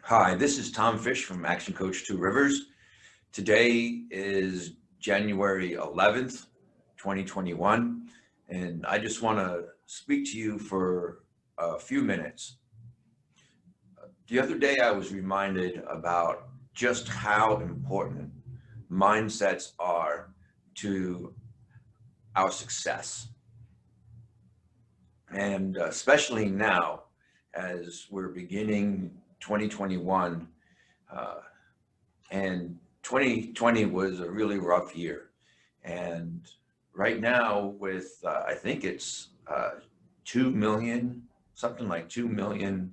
Hi, this is Tom Fish from Action Coach Two Rivers. Today is January 11th, 2021, and I just want to speak to you for a few minutes. The other day, I was reminded about just how important mindsets are to our success. And especially now, as we're beginning 2021, and 2020 was a really rough year. And right now, with I think it's 2 million, something like 2 million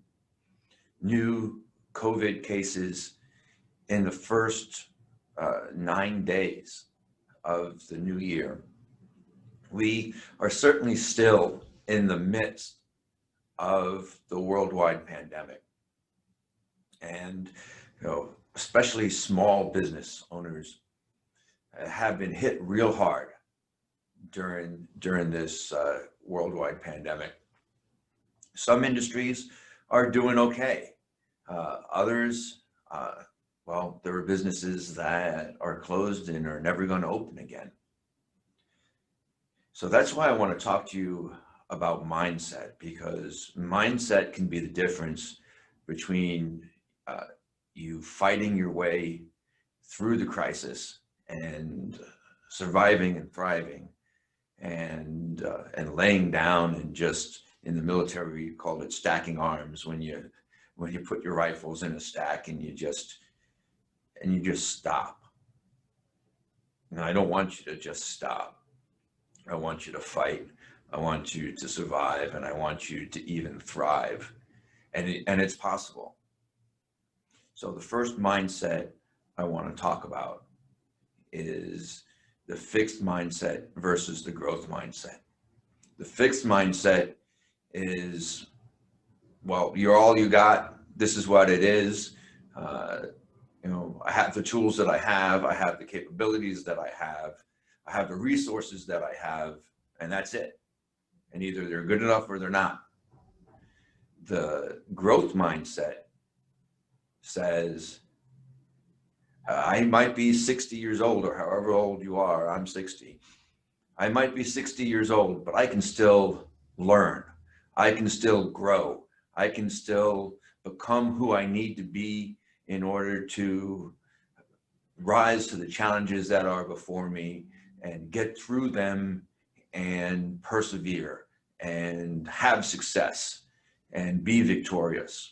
new COVID cases in the first 9 days of the new year. We are certainly still in the midst of the worldwide pandemic. And, especially small business owners have been hit real hard during this worldwide pandemic. Some industries are doing okay. Others, well, there are businesses that are closed and are never going to open again. So that's why I want to talk to you about mindset, because mindset can be the difference between you fighting your way through the crisis and surviving and thriving, and laying down, and just in the military we called it stacking arms, when you put your rifles in a stack and you just stop. And I don't want you to just stop. I want you to fight. I want you to survive, and I want you to even thrive. And it's possible. So the first mindset I want to talk about is the fixed mindset versus the growth mindset. The fixed mindset is, well, you're all you got. This is what it is. I have the tools that I have the capabilities that I have the resources that I have, and that's it. And either they're good enough or they're not. The growth mindset says, I might be 60 years old, or however old you are. I'm 60. I might be 60 years old, but I can still learn. I can still grow. I can still become who I need to be in order to rise to the challenges that are before me and get through them and persevere and have success and be victorious.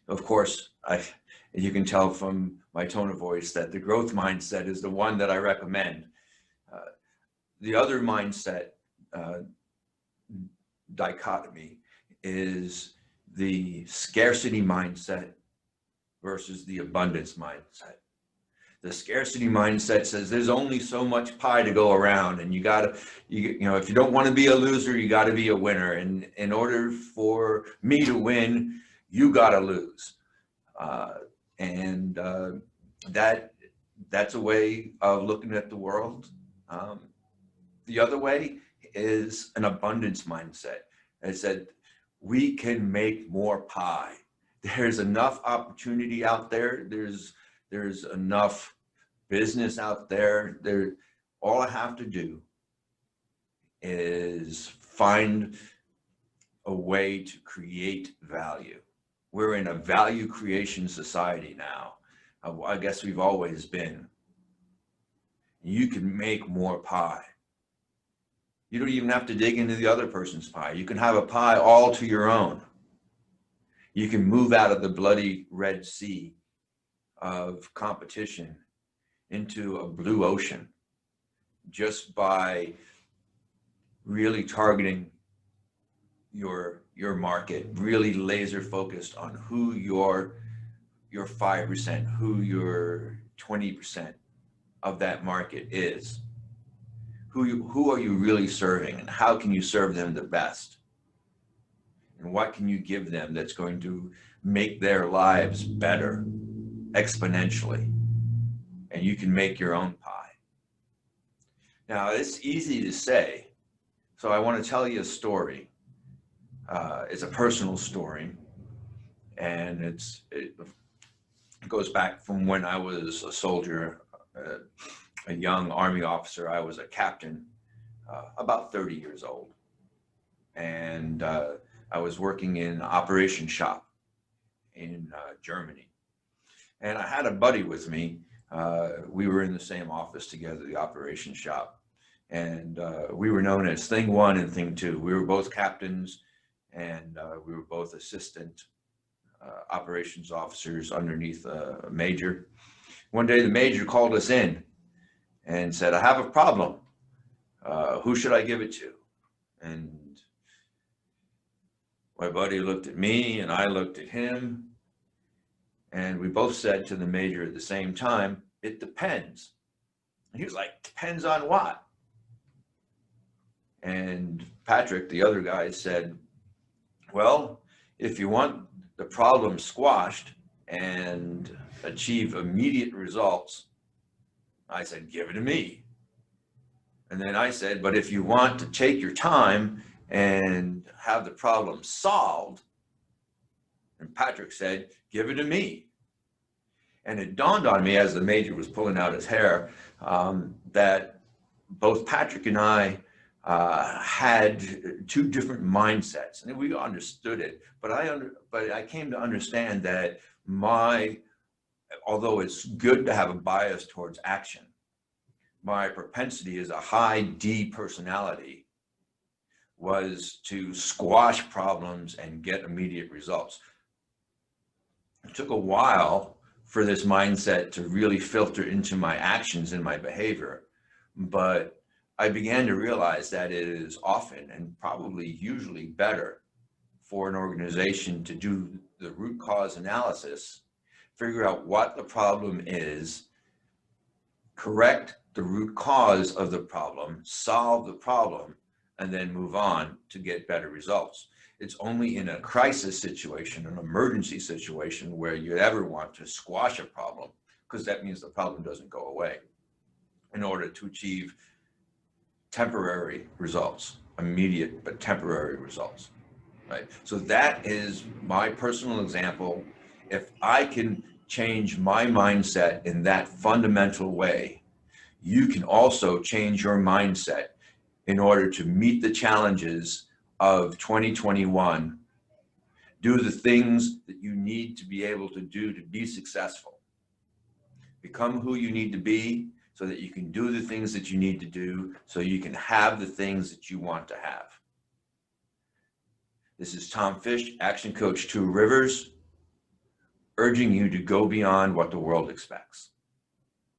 Of course, you can tell from my tone of voice that the growth mindset is the one that I recommend. The other mindset dichotomy is the scarcity mindset versus the abundance mindset. The scarcity mindset says there's only so much pie to go around, and if you don't want to be a loser, you got to be a winner. And in order for me to win, you got to lose. That's a way of looking at the world. The other way is an abundance mindset. It said we can make more pie. There's enough opportunity out there. There's enough business out there. All I have to do is find a way to create value. We're in a value creation society now. I guess we've always been. You can make more pie. You don't even have to dig into the other person's pie. You can have a pie all to your own. You can move out of the bloody Red Sea of competition into a blue ocean just by really targeting your market, really laser focused on who your 5%, who your 20% of that market is. Who are you really serving, and how can you serve them the best? And what can you give them that's going to make their lives better exponentially? And you can make your own pie. Now, it's easy to say, so I want to tell you a story. It's a personal story, And it goes back from when I was a soldier, a young Army officer. I was a captain, about 30 years old. And I was working in operation shop in Germany. And I had a buddy with me. We were in the same office together, the operation shop. And we were known as Thing 1 and Thing 2. We were both captains, and we were both assistant operations officers underneath a major. One day the major called us in and said, I have a problem. Who should I give it to? And my buddy looked at me and I looked at him, and we both said to the major at the same time, it depends. And he was like, depends on what? And Patrick, the other guy, said, well, if you want the problem squashed and achieve immediate results, I said, give it to me. And then I said, but if you want to take your time and have the problem solved, and Patrick said, give it to me. And it dawned on me as the major was pulling out his hair that both Patrick and I had two different mindsets, and we understood it. But I came to understand that although it's good to have a bias towards action, my propensity as a high D personality was to squash problems and get immediate results. It took a while for this mindset to really filter into my actions and my behavior, but I began to realize that it is often and probably usually better for an organization to do the root cause analysis, figure out what the problem is, correct the root cause of the problem, solve the problem, and then move on to get better results. It's only in a crisis situation, an emergency situation, where you ever want to squash a problem, because that means the problem doesn't go away, in order to achieve temporary results, immediate but temporary results, right? So that is my personal example. If I can change my mindset in that fundamental way, you can also change your mindset in order to meet the challenges of 2021, do the things that you need to be able to do to be successful. Become who you need to be so that you can do the things that you need to do, so you can have the things that you want to have. This is Tom Fish, Action Coach 2 Rivers, urging you to go beyond what the world expects.